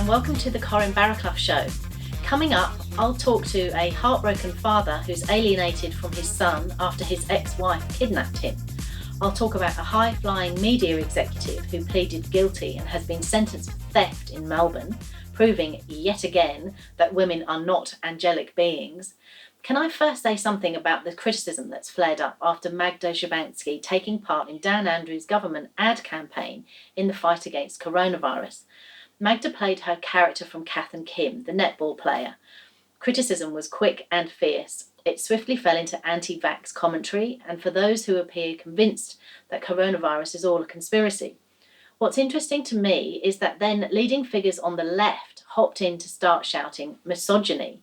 and welcome to the Corrine Barraclough show. Coming up, I'll talk to a heartbroken father who's alienated from his son after his ex-wife kidnapped him. I'll talk about a high-flying media executive who pleaded guilty and has been sentenced for theft in Melbourne, proving yet again that women are not angelic beings. Can I first say something about the criticism that's flared up after Magda Szubanski taking part in Dan Andrews' government ad campaign in the fight against coronavirus? Magda played her character from Kath and Kim, the netball player. Criticism was quick and fierce. It swiftly fell into anti-vax commentary, and for those who appear convinced that coronavirus is all a conspiracy. What's interesting to me is that then leading figures on the left hopped in to start shouting misogyny.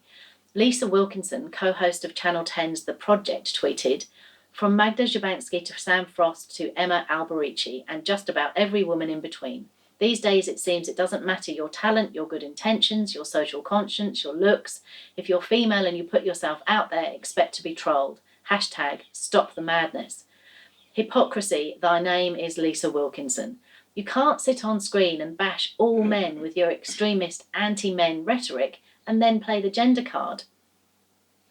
Lisa Wilkinson, co-host of Channel 10's The Project, tweeted, "From Magda Szubanski to Sam Frost to Emma Alberici and just about every woman in between. These days it seems it doesn't matter your talent, your good intentions, your social conscience, your looks. If you're female and you put yourself out there, expect to be trolled. Hashtag stop the madness. Hypocrisy, thy name is Lisa Wilkinson. You can't sit on screen and bash all men with your extremist anti-men rhetoric and then play the gender card.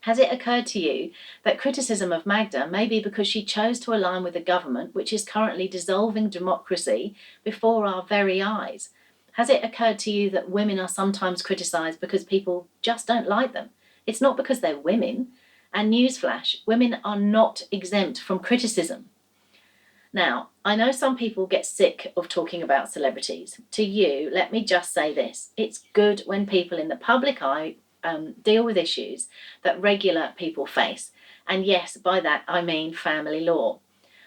Has it occurred to you that criticism of Magda may be because she chose to align with a government which is currently dissolving democracy before our very eyes? Has it occurred to you that women are sometimes criticised because people just don't like them? It's not because they're women. And newsflash, women are not exempt from criticism. Now, I know some people get sick of talking about celebrities. To you, let me just say this. It's good when people in the public eye deal with issues that regular people face. And yes, by that I mean family law.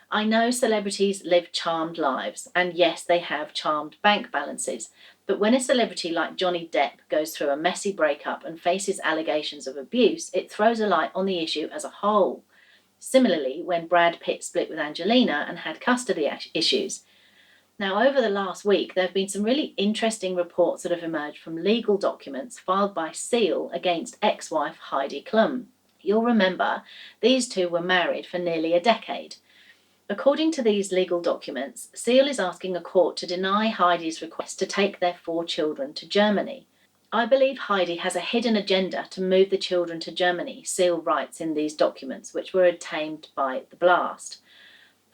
I know celebrities live charmed lives, and yes, they have charmed bank balances. But when a celebrity like Johnny Depp goes through a messy breakup and faces allegations of abuse, it throws a light on the issue as a whole. Similarly, when Brad Pitt split with Angelina and had custody issues. Now, over the last week, there have been some really interesting reports that have emerged from legal documents filed by Seal against ex-wife Heidi Klum. You'll remember these two were married for nearly a decade. According to these legal documents, Seal is asking a court to deny Heidi's request to take their 4 children to Germany. I believe Heidi has a hidden agenda to move the children to Germany, Seal writes in these documents, which were obtained by The Blast.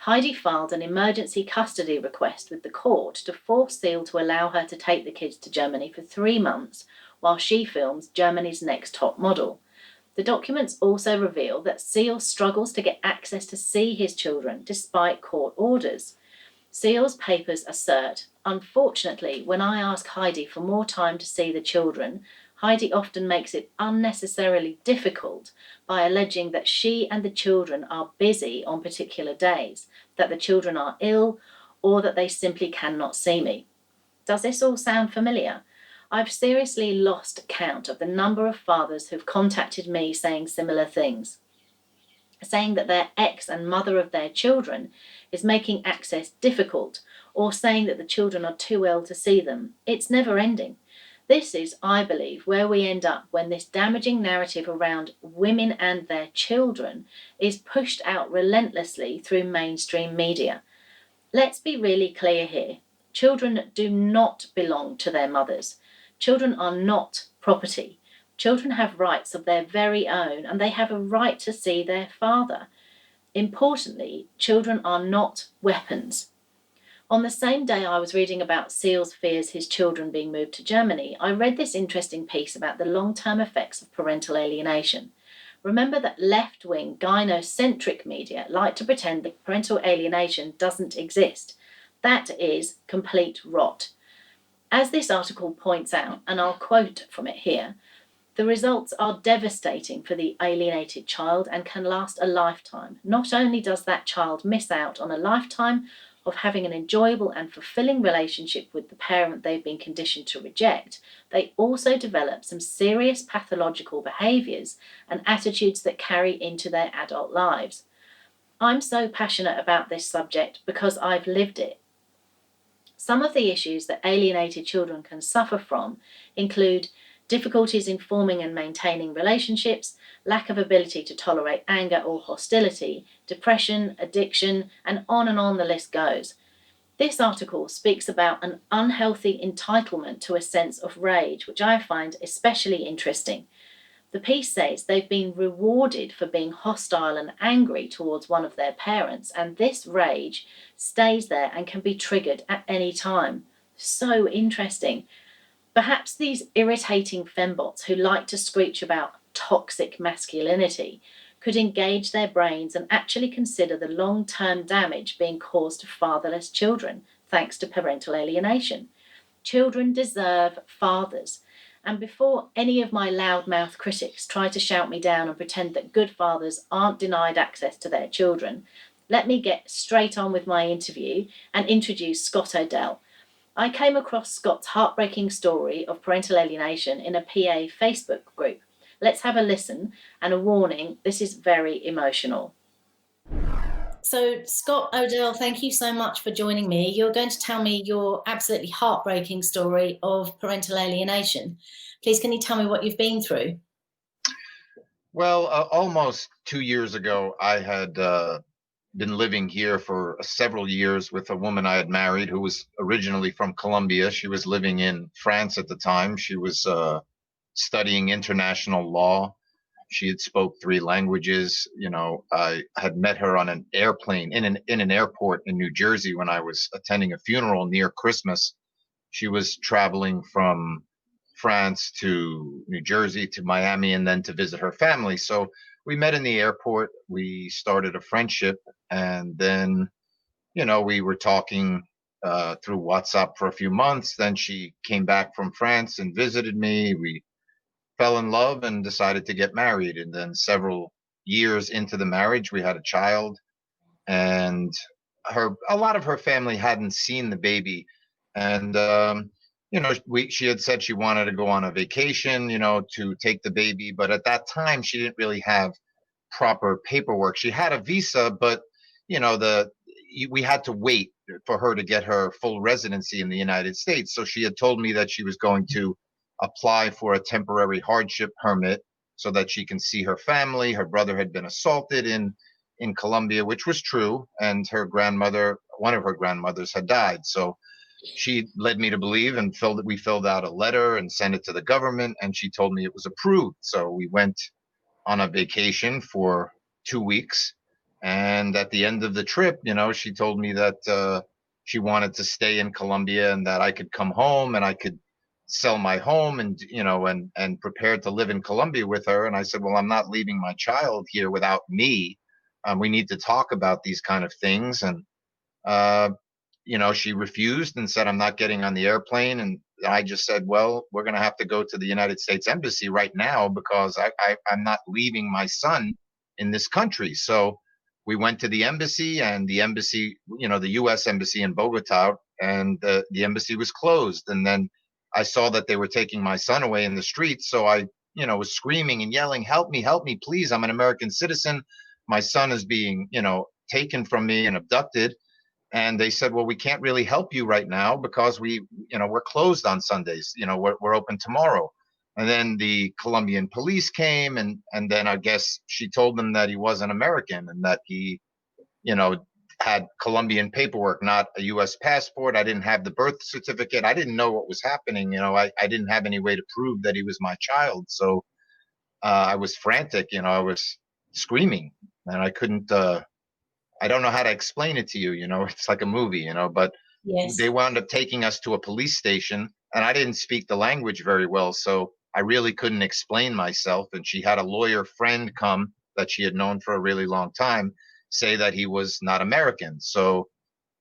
Heidi filed an emergency custody request with the court to force Seal to allow her to take the kids to Germany for 3 months while she films Germany's Next Top Model. The documents also reveal that Seal struggles to get access to see his children despite court orders. Seal's papers assert, unfortunately, when I ask Heidi for more time to see the children, Heidi often makes it unnecessarily difficult by alleging that she and the children are busy on particular days, that the children are ill, or that they simply cannot see me. Does this all sound familiar? I've seriously lost count of the number of fathers who've contacted me saying similar things, saying that their ex and mother of their children is making access difficult, or saying that the children are too ill to see them. It's never ending. This is, I believe, where we end up when this damaging narrative around women and their children is pushed out relentlessly through mainstream media. Let's be really clear here. Children do not belong to their mothers. Children are not property. Children have rights of their very own, and they have a right to see their father. Importantly, children are not weapons. On the same day I was reading about Seal's fears his children being moved to Germany, I read this interesting piece about the long-term effects of parental alienation. Remember that left-wing, gynocentric media like to pretend that parental alienation doesn't exist. That is complete rot. As this article points out, and I'll quote from it here, the results are devastating for the alienated child and can last a lifetime. Not only does that child miss out on a lifetime of having an enjoyable and fulfilling relationship with the parent they've been conditioned to reject, they also develop some serious pathological behaviours and attitudes that carry into their adult lives. I'm so passionate about this subject because I've lived it. Some of the issues that alienated children can suffer from include difficulties in forming and maintaining relationships, lack of ability to tolerate anger or hostility, depression, addiction, and on the list goes. This article speaks about an unhealthy entitlement to a sense of rage, which I find especially interesting. The piece says they've been rewarded for being hostile and angry towards one of their parents, and this rage stays there and can be triggered at any time. So interesting. Perhaps these irritating fembots who like to screech about toxic masculinity could engage their brains and actually consider the long-term damage being caused to fatherless children thanks to parental alienation. Children deserve fathers. And before any of my loudmouth critics try to shout me down and pretend that good fathers aren't denied access to their children, let me get straight on with my interview and introduce Scott Odell. I came across Scott's heartbreaking story of parental alienation in a PA Facebook group. Let's have a listen, and a warning, this is very emotional. So, Scott Odell, thank you so much for joining me. You're going to tell me your absolutely heartbreaking story of parental alienation. Please, can you tell me what you've been through? Well, almost 2 years ago, I had been living here for several years with a woman I had married who was originally from Colombia. She was living in France at the time. She was studying international law. She had spoke 3 languages. I had met her on an airplane in an airport in New Jersey when I was attending a funeral near Christmas. She was traveling from France to New Jersey to Miami and then to visit her family. So we met in the airport. We started a friendship, and then we were talking through WhatsApp for a few months. Then she came back from France and visited me. We fell in love and decided to get married. And then several years into the marriage, we had a child, and a lot of her family hadn't seen the baby. And, she had said she wanted to go on a vacation, to take the baby. But at that time, she didn't really have proper paperwork. She had a visa, but, we had to wait for her to get her full residency in the United States. So she had told me that she was going to apply for a temporary hardship permit so that she can see her family. Her brother had been assaulted in Colombia, which was true, and one of her grandmothers had died. So she led me to believe, and we filled out a letter and sent it to the government, and she told me it was approved. So we went on a vacation for 2 weeks, and at the end of the trip, she told me that she wanted to stay in Colombia and that I could come home and I could sell my home and prepared to live in Colombia with her. And I said, well, I'm not leaving my child here without me. We need to talk about these kind of things. And she refused and said, I'm not getting on the airplane. And I just said, well, we're going to have to go to the United States Embassy right now because I'm not leaving my son in this country. So we went to the embassy, and the embassy, the U.S. Embassy in Bogota, and the embassy was closed. And then I saw that they were taking my son away in the streets. So I, was screaming and yelling, help me, please. I'm an American citizen. My son is being, taken from me and abducted. And they said, well, we can't really help you right now because we're closed on Sundays. We're open tomorrow. And then the Colombian police came, and then I guess she told them that he wasn't American and that he, had Colombian paperwork, not a U.S. passport. I didn't have the birth certificate. I didn't know what was happening. I didn't have any way to prove that he was my child. So I was frantic. I was screaming, and I couldn't. I don't know how to explain it to you. It's like a movie. But Yes. They wound up taking us to a police station, and I didn't speak the language very well, so I really couldn't explain myself. And she had a lawyer friend come that she had known for a really long time say that he was not American. So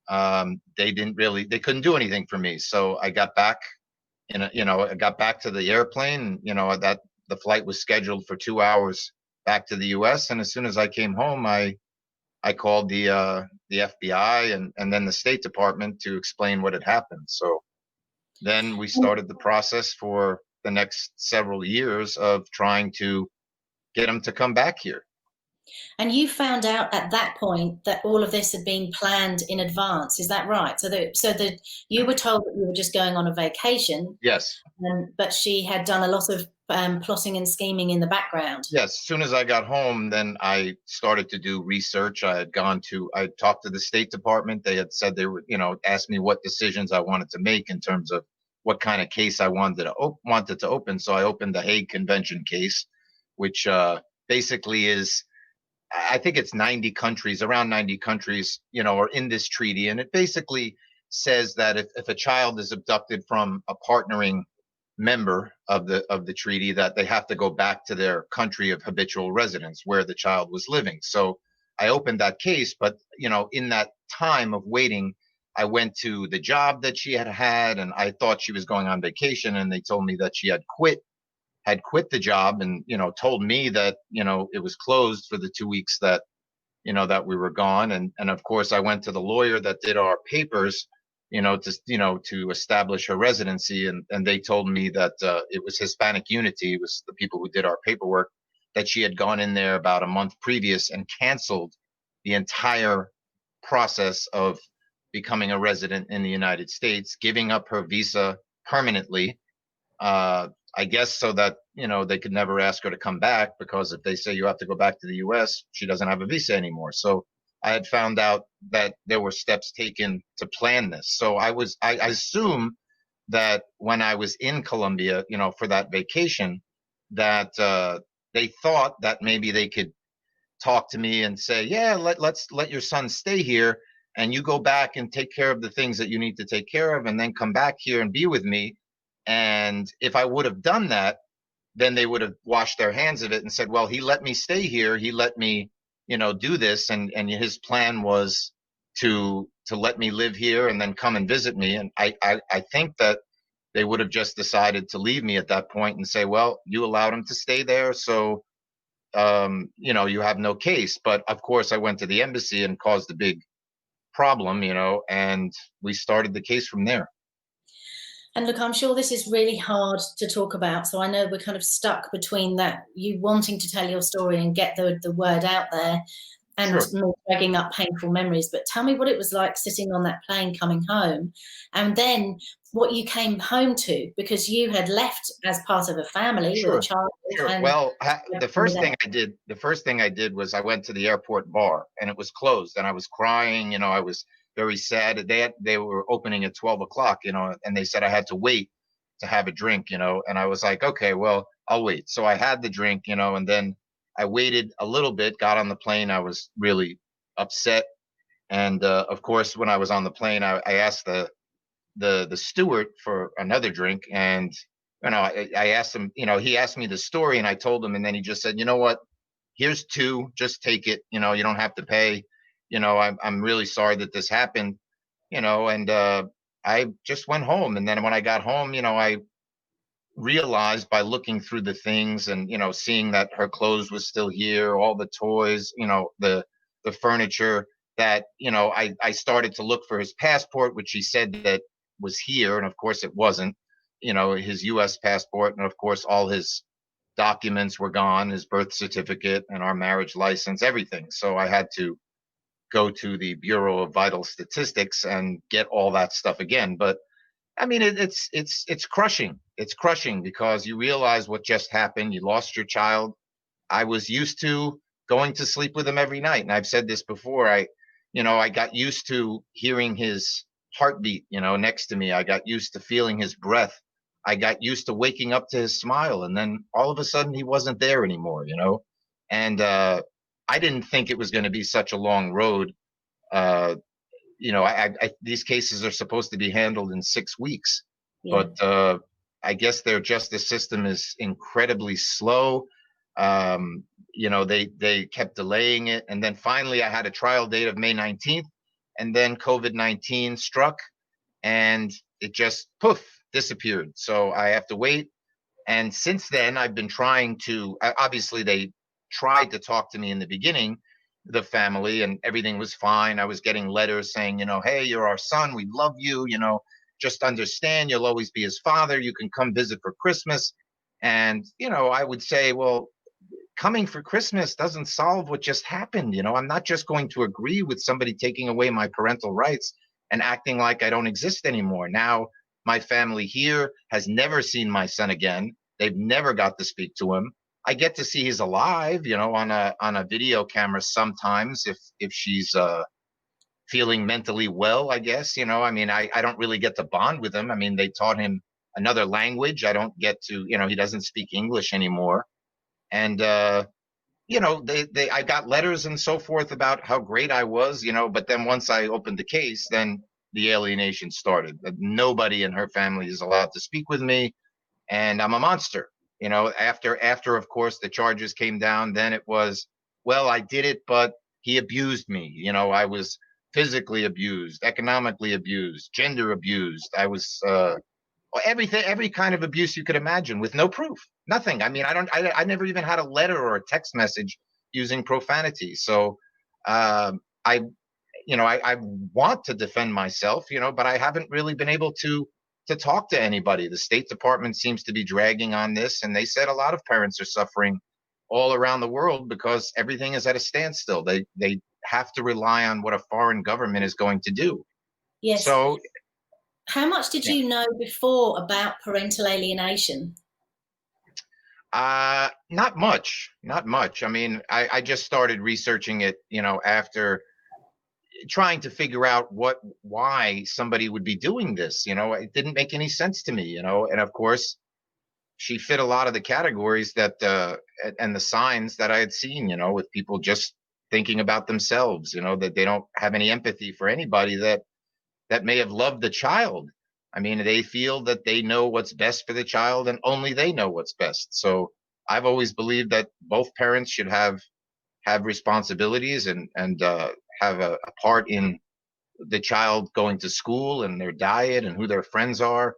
they couldn't do anything for me. So I got back I got back to the airplane, that the flight was scheduled for 2 hours back to the US. And as soon as I came home, I called the FBI and then the State Department to explain what had happened. So then we started the process for the next several years of trying to get him to come back here. And you found out at that point that all of this had been planned in advance. Is that right? So that you were told that you were just going on a vacation. Yes. But she had done a lot of plotting and scheming in the background. Yes, as soon as I got home, then I started to do research. I talked to the State Department. They had said they were, asked me what decisions I wanted to make in terms of what kind of case I wanted to open. So I opened the Hague Convention case, which basically is, I think it's 90 countries, around 90 countries, are in this treaty. And it basically says that if a child is abducted from a partnering member of the treaty, that they have to go back to their country of habitual residence where the child was living. So I opened that case, but in that time of waiting, I went to the job that she had, and I thought she was going on vacation, and they told me that she had quit the job, and told me that it was closed for the 2 weeks that that we were gone. And of course I went to the lawyer that did our papers, to establish her residency, and they told me that it was Hispanic Unity, it was the people who did our paperwork, that she had gone in there about a month previous and canceled the entire process of becoming a resident in the United States, giving up her visa permanently, I guess so that they could never ask her to come back, because if they say you have to go back to the US, she doesn't have a visa anymore. So I had found out that there were steps taken to plan this. So I assume that when I was in Colombia, for that vacation, that they thought that maybe they could talk to me and say, yeah, let's let your son stay here, and you go back and take care of the things that you need to take care of, and then come back here and be with me. And if I would have done that, then they would have washed their hands of it and said, well, he let me stay here, he let me do this, and his plan was to let me live here and then come and visit me. And I think that they would have just decided to leave me at that point and say, well, you allowed him to stay there, so you have no case. But of course I went to the embassy and caused a big problem, and we started the case from there. And look, I'm sure this is really hard to talk about. So I know we're kind of stuck between that, you wanting to tell your story and get the word out there, and Sure. me dragging up painful memories. But tell me what it was like sitting on that plane coming home, and then what you came home to, because you had left as part of a family with a Sure. child. Sure. And Well, the first thing I did was I went to the airport bar, and it was closed, and I was crying. I was very sad. They were opening at 12 o'clock, and they said I had to wait to have a drink, and I was like, okay, well, I'll wait. So I had the drink, and then I waited a little bit, got on the plane. I was really upset. And of course, when I was on the plane, I asked the steward for another drink, and I asked him, he asked me the story, and I told him, and then he just said, you know what, here's two, just take it, you don't have to pay, I'm really sorry that this happened, and I just went home. And then when I got home, I realized by looking through the things and seeing that her clothes was still here, all the toys, the furniture, that I started to look for his passport, which he said that was here, and of course it wasn't, his US passport, and of course all his documents were gone, his birth certificate and our marriage license, everything. So I had to go to the Bureau of Vital Statistics and get all that stuff again. But I mean, it's crushing. It's crushing because you realize what just happened. You lost your child. I was used to going to sleep with him every night, and I've said this before. I got used to hearing his heartbeat, next to me. I got used to feeling his breath. I got used to waking up to his smile, and then all of a sudden he wasn't there anymore. And I didn't think it was going to be such a long road. Uh, these cases are supposed to be handled in 6 weeks, yeah. but I guess their justice system is incredibly slow. They kept delaying it, and then finally I had a trial date of May 19th, and then COVID-19 struck, and it just poof disappeared. So I have to wait. And since then, I've been trying to. Obviously, they tried to talk to me in the beginning, the family, and everything was fine. I was getting letters saying, hey, you're our son. We love you. Just understand, you'll always be his father. You can come visit for Christmas. And, I would say, well, coming for Christmas doesn't solve what just happened. I'm not just going to agree with somebody taking away my parental rights and acting like I don't exist anymore. Now, my family here has never seen my son again. They've never got to speak to him. I get to see he's alive, on a video camera sometimes if she's feeling mentally well, I guess. I mean, I don't really get to bond with him. I mean, they taught him another language. I don't get to, he doesn't speak English anymore. And I got letters and so forth about how great I was, but then once I opened the case, then the alienation started. Nobody in her family is allowed to speak with me, and I'm a monster. After of course the charges came down, then it was, well, I did it, but he abused me. I was physically abused, economically abused, gender abused. I was everything, every kind of abuse you could imagine, with no proof, nothing. I mean, I never even had a letter or a text message using profanity. So I I want to defend myself, but I haven't really been able to talk to anybody. The State Department seems to be dragging on this, and they said a lot of parents are suffering all around the world because everything is at a standstill. They have to rely on what a foreign government is going to do. Yes. So how much did you know before about parental alienation? Not much, not much. I mean, I just started researching it, after trying to figure out why somebody would be doing this. It didn't make any sense to me, and of course she fit a lot of the categories that and the signs that I had seen, with people just thinking about themselves, that they don't have any empathy for anybody that may have loved the child. I mean, they feel that they know what's best for the child and only they know what's best. So I've always believed that both parents should have responsibilities and have a part in the child going to school and their diet and who their friends are,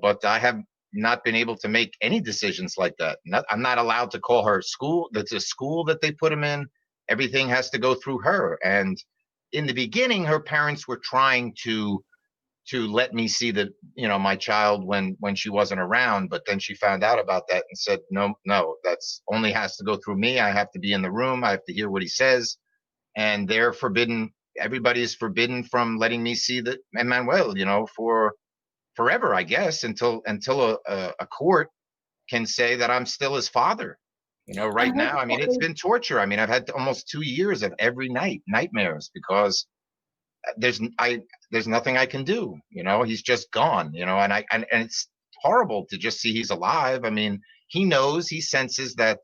but I have not been able to make any decisions like that. I'm not allowed to call her school. That's a school that they put him in. Everything has to go through her. And in the beginning, her parents were trying to let me see that, my child when she wasn't around, but then she found out about that and said, no, that's only has to go through me. I have to be in the room. I have to hear what he says. And they're forbidden. Everybody is forbidden from letting me see that Emmanuel, for forever, I guess, until a court can say that I'm still his father. Right now, I mean, it's been torture. I mean, I've had almost 2 years of every night nightmares because there's nothing I can do. He's just gone. And it's horrible to just see he's alive. I mean, he knows, he senses that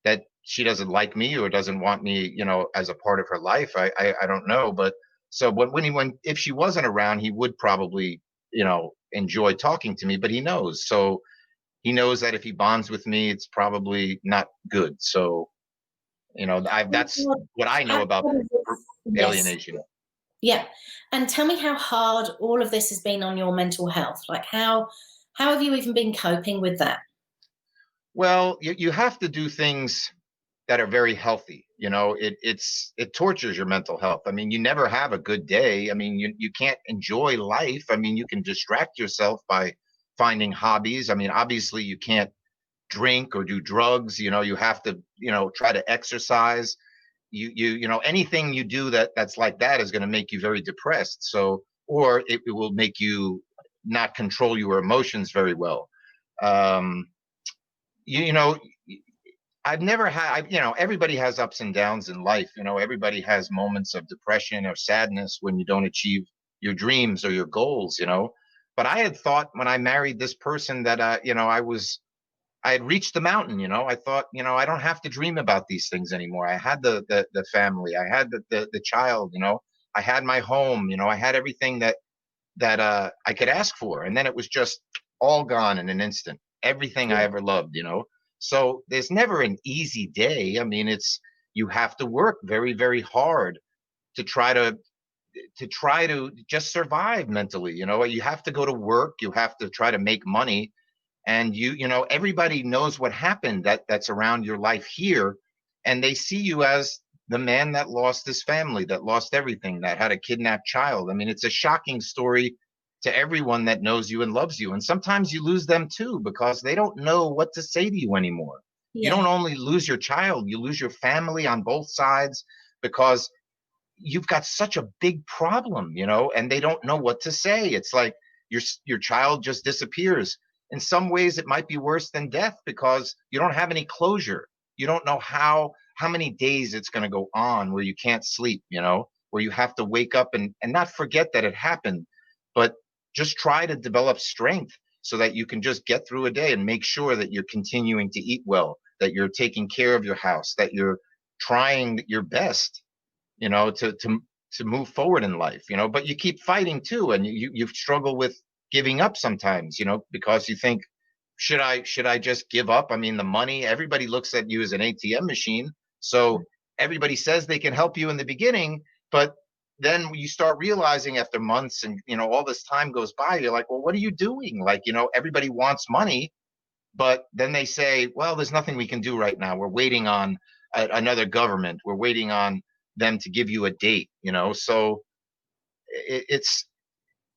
that she doesn't like me or doesn't want me, as a part of her life. I don't know, but so when if she wasn't around, he would probably, enjoy talking to me. But he knows, so he knows that if he bonds with me, it's probably not good. So that's what I know about alienation. Yeah. And tell me how hard all of this has been on your mental health. Like how have you even been coping with that? Well, you have to do things that are very healthy. It tortures your mental health. I mean, you never have a good day. I mean, you can't enjoy life. I mean, you can distract yourself by finding hobbies. I mean, obviously you can't drink or do drugs. You have to, try to exercise. Anything you do that's like that is going to make you very depressed. So, or it will make you not control your emotions very well. um you know I've never had, everybody has ups and downs in life. Everybody has moments of depression or sadness when you don't achieve your dreams or your goals. But I had thought when I married this person that I had reached the mountain. I thought, I don't have to dream about these things anymore. I had the family, I had the child, I had my home, I had everything that I could ask for. And then it was just all gone in an instant. Everything I ever loved. So there's never an easy day. I mean, you have to work very, very hard to try to just survive mentally. You have to go to work. You have to try to make money. And everybody knows what happened that's around your life here. And they see you as the man that lost his family, that lost everything, that had a kidnapped child. I mean, it's a shocking story to everyone that knows you and loves you. And sometimes you lose them too, because they don't know what to say to you anymore. Yeah. You don't only lose your child, you lose your family on both sides, because you've got such a big problem, and they don't know what to say. It's like your child just disappears. in some ways it might be worse than death because you don't have any closure. You don't know how many days it's going to go on where you can't sleep, where you have to wake up and not forget that it happened, but just try to develop strength so that you can just get through a day and make sure that you're continuing to eat well, that you're taking care of your house, that you're trying your best, to move forward in life, but you keep fighting too. And you struggle with giving up sometimes, because you think, should I just give up? I mean, the money, everybody looks at you as an ATM machine. So everybody says they can help you in the beginning, but then you start realizing after months and, all this time goes by, you're like, well, what are you doing? Like, everybody wants money, but then they say, well, there's nothing we can do right now. We're waiting on another government. We're waiting on them to give you a date, so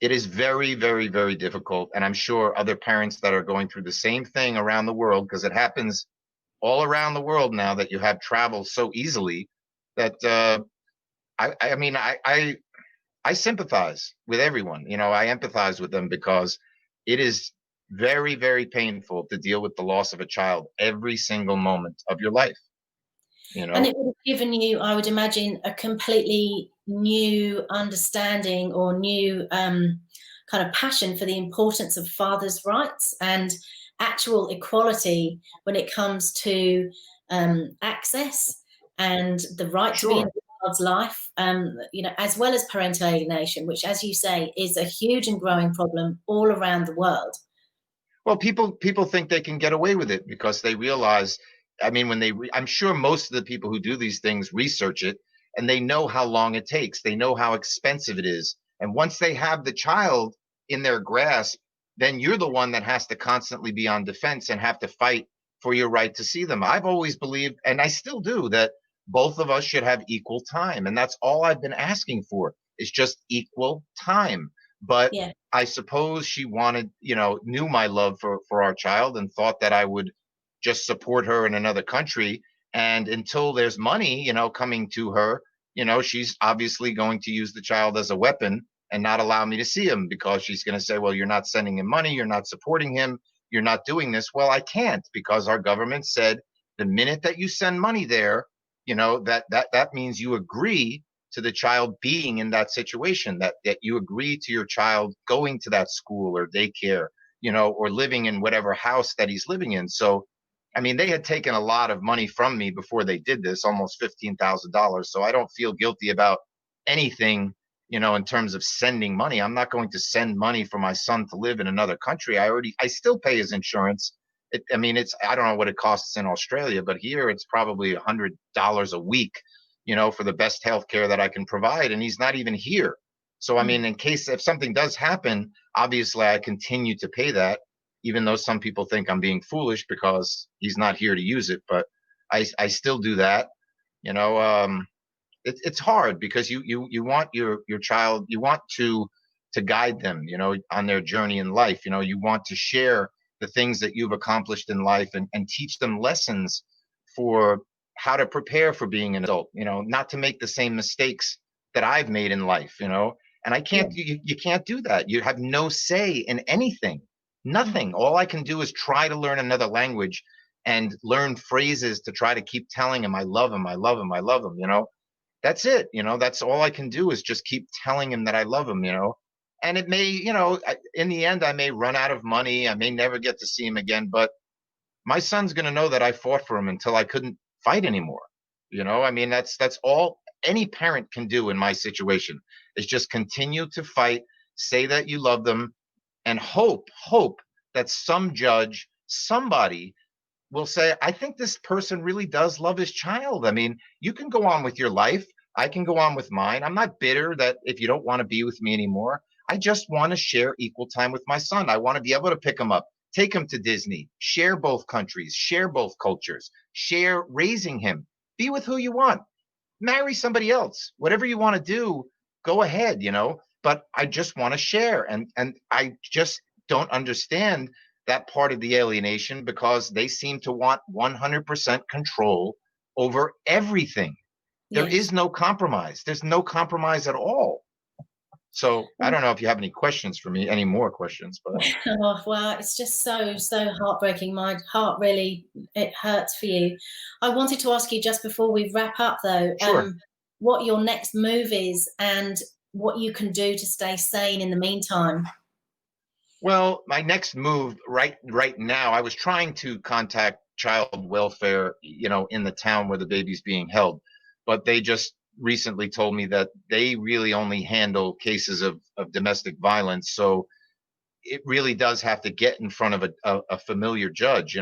it is very, very, very difficult. And I'm sure other parents that are going through the same thing around the world, because it happens all around the world now that you have travel so easily that I mean, I sympathize with everyone. I empathize with them because it is very, very painful to deal with the loss of a child every single moment of your life. And it would have given you, I would imagine, a completely new understanding or new kind of passion for the importance of fathers' rights and actual equality when it comes to access and the right to be in a child's life, as well as parental alienation, which, as you say, is a huge and growing problem all around the world. Well, people think they can get away with it because they realize, I mean, I'm sure most of the people who do these things research it and they know how long it takes. They know how expensive it is. And once they have the child in their grasp, then you're the one that has to constantly be on defense and have to fight for your right to see them. I've always believed, and I still do, that both of us should have equal time. And that's all I've been asking for, is just equal time. But yeah. I suppose she wanted, knew my love for our child and thought that I would just support her in another country. And until there's money, coming to her, she's obviously going to use the child as a weapon and not allow me to see him, because she's going to say, well, you're not sending him money, you're not supporting him, you're not doing this. Well, I can't, because our government said the minute that you send money there, that means you agree to the child being in that situation, that you agree to your child going to that school or daycare, or living in whatever house that he's living in. So, I mean, they had taken a lot of money from me before they did this, almost $15,000. So I don't feel guilty about anything, in terms of sending money. I'm not going to send money for my son to live in another country. I still pay his insurance. I don't know what it costs in Australia, but here it's probably $100 a week, for the best healthcare that I can provide. And he's not even here. So, I mean, in case if something does happen, obviously I continue to pay that, even though some people think I'm being foolish because he's not here to use it. But I still do that. It's hard because you want your child, you want to guide them, on their journey in life. You want to share the things that you've accomplished in life and teach them lessons for how to prepare for being an adult, not to make the same mistakes that I've made in life, and I can't, you can't do that. You have no say in anything, nothing. All I can do is try to learn another language and learn phrases to try to keep telling him, I love him, I love him, I love him, that's it. That's all I can do is just keep telling him that I love him, and it may, in the end, I may run out of money. I may never get to see him again, but my son's going to know that I fought for him until I couldn't fight anymore. I mean, that's all any parent can do in my situation, is just continue to fight, say that you love them, and hope that some judge, somebody will say, I think this person really does love his child. I mean, you can go on with your life. I can go on with mine. I'm not bitter that if you don't want to be with me anymore. I just want to share equal time with my son. I want to be able to pick him up, take him to Disney, share both countries, share both cultures, share raising him, be with who you want, marry somebody else, whatever you want to do, go ahead, but I just want to share. And I just don't understand that part of the alienation, because they seem to want 100% control over everything. There is no compromise. There's no compromise at all. So I don't know if you have any questions for me, any more questions, but Oh, well, it's just so heartbreaking. My heart really, it hurts for you. I wanted to ask you just before we wrap up, though, sure. what your next move is and what you can do to stay sane in the meantime. Well, my next move right now, I was trying to contact child welfare, in the town where the baby's being held, but they just recently told me that they really only handle cases of domestic violence. So it really does have to get in front of a familiar judge,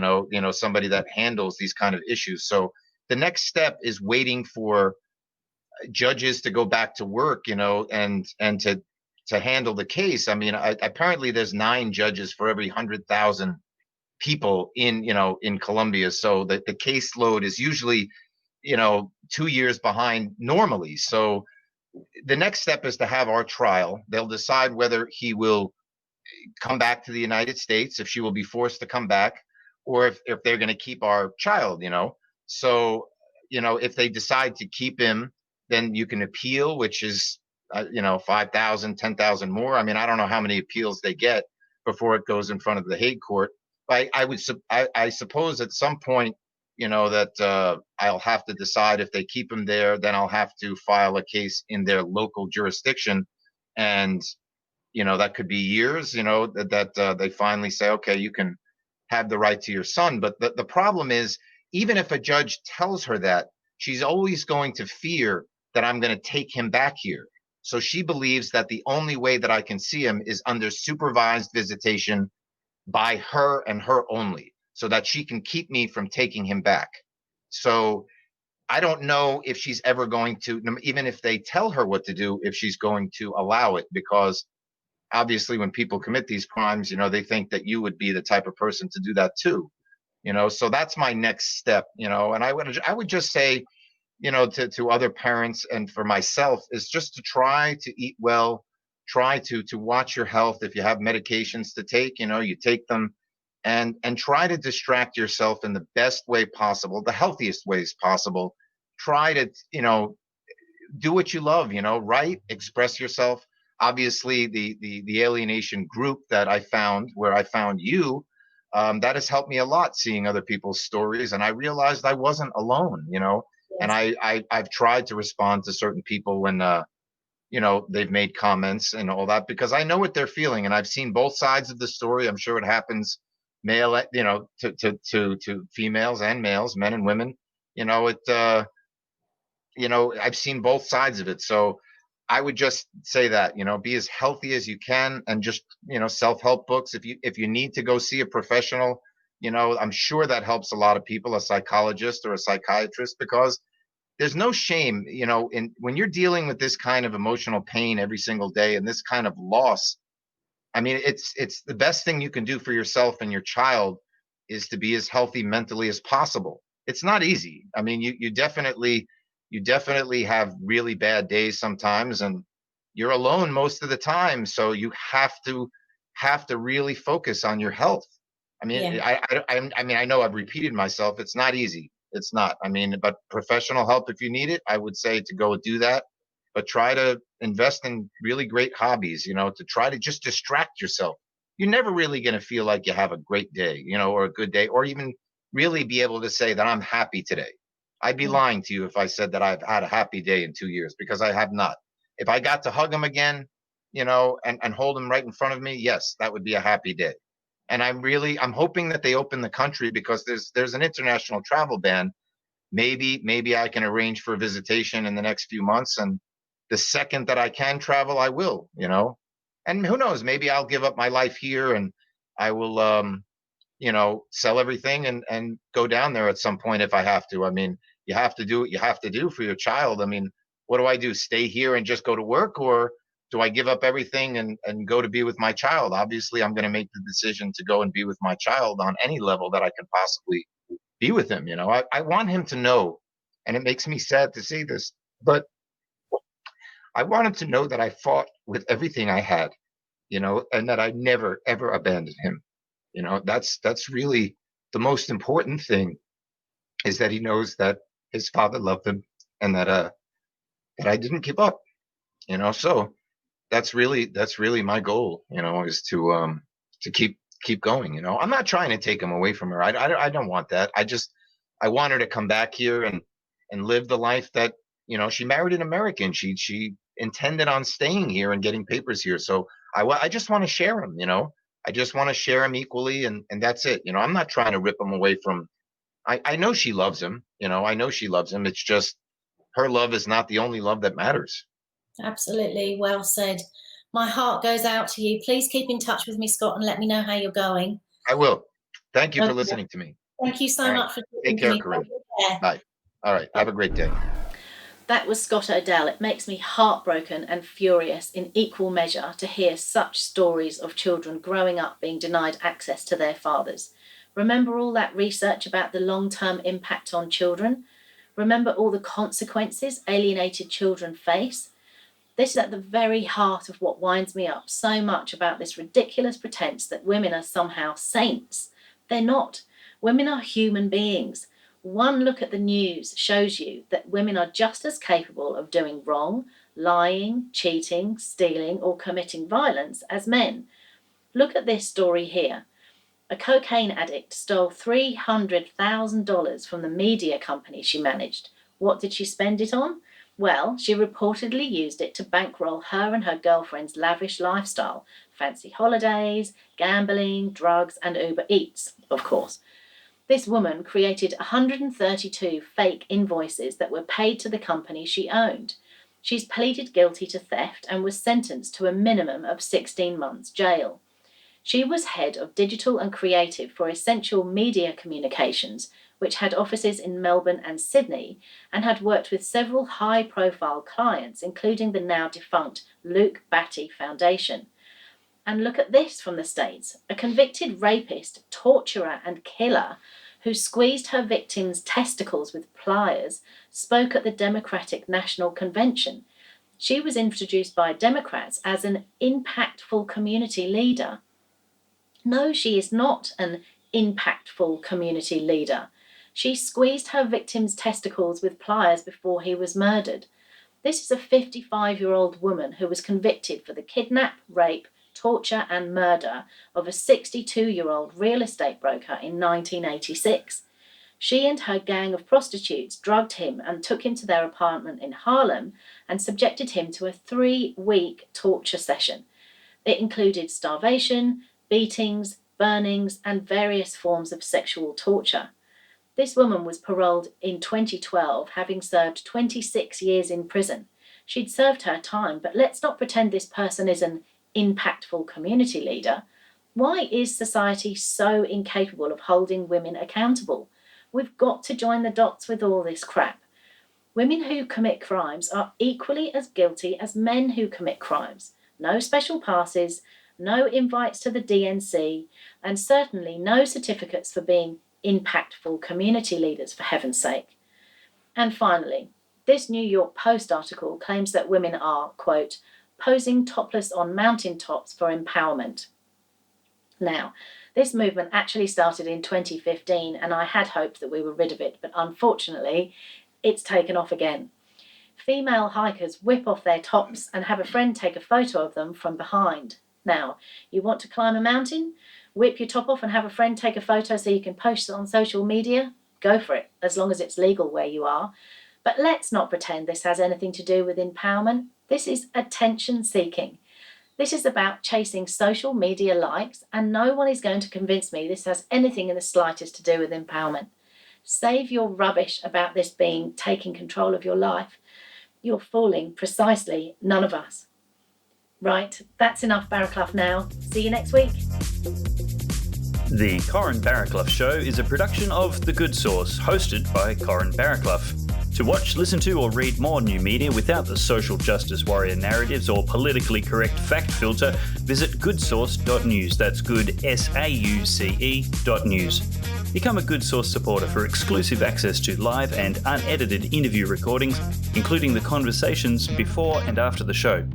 somebody that handles these kind of issues. So the next step is waiting for judges to go back to work, and to handle the case. I mean, apparently there's 9 judges for every 100,000 people in Colombia. So the caseload is usually 2 years behind normally. So the next step is to have our trial. They'll decide whether he will come back to the United States, if she will be forced to come back, or if they're going to keep our child. So, if they decide to keep him, then you can appeal, which is, 5,000, 10,000 more. I mean, I don't know how many appeals they get before it goes in front of the Hague court. But I suppose at some point, that I'll have to decide if they keep him there, then I'll have to file a case in their local jurisdiction. And that could be years, that they finally say, okay, you can have the right to your son. But the problem is, even if a judge tells her that, she's always going to fear that I'm going to take him back here. So she believes that the only way that I can see him is under supervised visitation by her and her only, so that she can keep me from taking him back. So I don't know if she's ever going to, even if they tell her what to do, if she's going to allow it, because obviously when people commit these crimes, they think that you would be the type of person to do that too. So that's my next step. And I would just say, to other parents and for myself, is just to try to eat well, try to watch your health. If you have medications to take, you take them, and try to distract yourself in the best way possible, the healthiest ways possible. Try to, do what you love, write, express yourself. Obviously, the alienation group that I found, where I found you, that has helped me a lot, seeing other people's stories, and I realized I wasn't alone. And Yes. I've tried to respond to certain people when they've made comments and all that, because I know what they're feeling, and I've seen both sides of the story. I'm sure it happens male, to females and males, men and women. I've seen both sides of it. So I would just say that, be as healthy as you can, and just, self-help books. If you need to go see a professional, I'm sure that helps a lot of people, a psychologist or a psychiatrist, because there's no shame, in when you're dealing with this kind of emotional pain every single day and this kind of loss. I mean, it's the best thing you can do for yourself and your child is to be as healthy mentally as possible. It's not easy. I mean, you definitely have really bad days sometimes, and you're alone most of the time. So you have to really focus on your health. I mean, Yeah. I mean, I know I've repeated myself. It's not easy. It's not. I mean, but professional help if you need it, I would say to go do that. But try to invest in really great hobbies, to try to just distract yourself. You're never really going to feel like you have a great day, or a good day, or even really be able to say that I'm happy today. I'd be Yeah. lying to you if I said that I've had a happy day in 2 years, because I have not. If I got to hug him again, and hold him right in front of me, yes, that would be a happy day. And I'm hoping that they open the country, because there's an international travel ban. Maybe I can arrange for a visitation in the next few months, and the second that I can travel, I will. And who knows, maybe I'll give up my life here, and I will sell everything and go down there at some point if I have to. I mean, you have to do what you have to do for your child. I mean, what do I do? Stay here and just go to work, or do I give up everything and go to be with my child? Obviously, I'm going to make the decision to go and be with my child on any level that I can possibly be with him. I want him to know, and it makes me sad to say this, but I want him to know that I fought with everything I had, and that I never ever abandoned him. That's really the most important thing, is that he knows that his father loved him, and that I didn't give up. So that's really my goal, is to keep going. I'm not trying to take him away from her. I don't want that. I want her to come back here and live the life that, she married an American. She intended on staying here and getting papers here. So I just want to share him. I just want to share him equally, and that's it. I'm not trying to rip him away from. I know she loves him. I know she loves him. It's just her love is not the only love that matters. Absolutely. Well said. My heart goes out to you. Please keep in touch with me, Scott, and let me know how you're going. I will. Thank you for Okay. listening to me. Thank you so much for Take care, Corrine. Bye. All right. Have a great day. That was Scott Odell. It makes me heartbroken and furious in equal measure to hear such stories of children growing up being denied access to their fathers. Remember all that research about the long-term impact on children? Remember all the consequences alienated children face? This is at the very heart of what winds me up so much about this ridiculous pretense that women are somehow saints. They're not. Women are human beings. One look at the news shows you that women are just as capable of doing wrong, lying, cheating, stealing, or committing violence as men. Look at this story here. A cocaine addict stole $300,000 from the media company she managed. What did she spend it on? Well, she reportedly used it to bankroll her and her girlfriend's lavish lifestyle, fancy holidays, gambling, drugs, and Uber Eats, of course. This woman created 132 fake invoices that were paid to the company she owned. She's pleaded guilty to theft and was sentenced to a minimum of 16 months jail. She was head of digital and creative for Essential Media Communications, which had offices in Melbourne and Sydney, and had worked with several high-profile clients, including the now-defunct Luke Batty Foundation. And look at this from the States. A convicted rapist, torturer and killer who squeezed her victims' testicles with pliers spoke at the Democratic National Convention. She was introduced by Democrats as an impactful community leader. No, she is not an impactful community leader. She squeezed her victim's testicles with pliers before he was murdered. This is a 55-year-old woman who was convicted for the kidnap, rape, torture and murder of a 62-year-old real estate broker in 1986. She and her gang of prostitutes drugged him and took him to their apartment in Harlem and subjected him to a 3-week torture session. It included starvation, beatings, burnings, and various forms of sexual torture. This woman was paroled in 2012, having served 26 years in prison. She'd served her time, but let's not pretend this person is an impactful community leader. Why is society so incapable of holding women accountable? We've got to join the dots with all this crap. Women who commit crimes are equally as guilty as men who commit crimes. No special passes, no invites to the DNC, and certainly no certificates for being impactful community leaders, for heaven's sake. And finally, this New York Post article claims that women are, quote, posing topless on mountaintops for empowerment. Now, this movement actually started in 2015, and I had hoped that we were rid of it, but unfortunately, it's taken off again. Female hikers whip off their tops and have a friend take a photo of them from behind. Now, you want to climb a mountain? Whip your top off and have a friend take a photo so you can post it on social media? Go for it, as long as it's legal where you are. But let's not pretend this has anything to do with empowerment. This is attention seeking. This is about chasing social media likes, and no one is going to convince me this has anything in the slightest to do with empowerment. Save your rubbish about this being taking control of your life. You're fooling precisely none of us. Right, that's enough Barraclough now. See you next week. The Corrine Barraclough Show is a production of The Good Source, hosted by Corrine Barraclough. To watch, listen to or read more new media without the social justice warrior narratives or politically correct fact filter, visit goodsource.news. That's good, S-A-U-C-E.news. Become a Good Source supporter for exclusive access to live and unedited interview recordings, including the conversations before and after the show.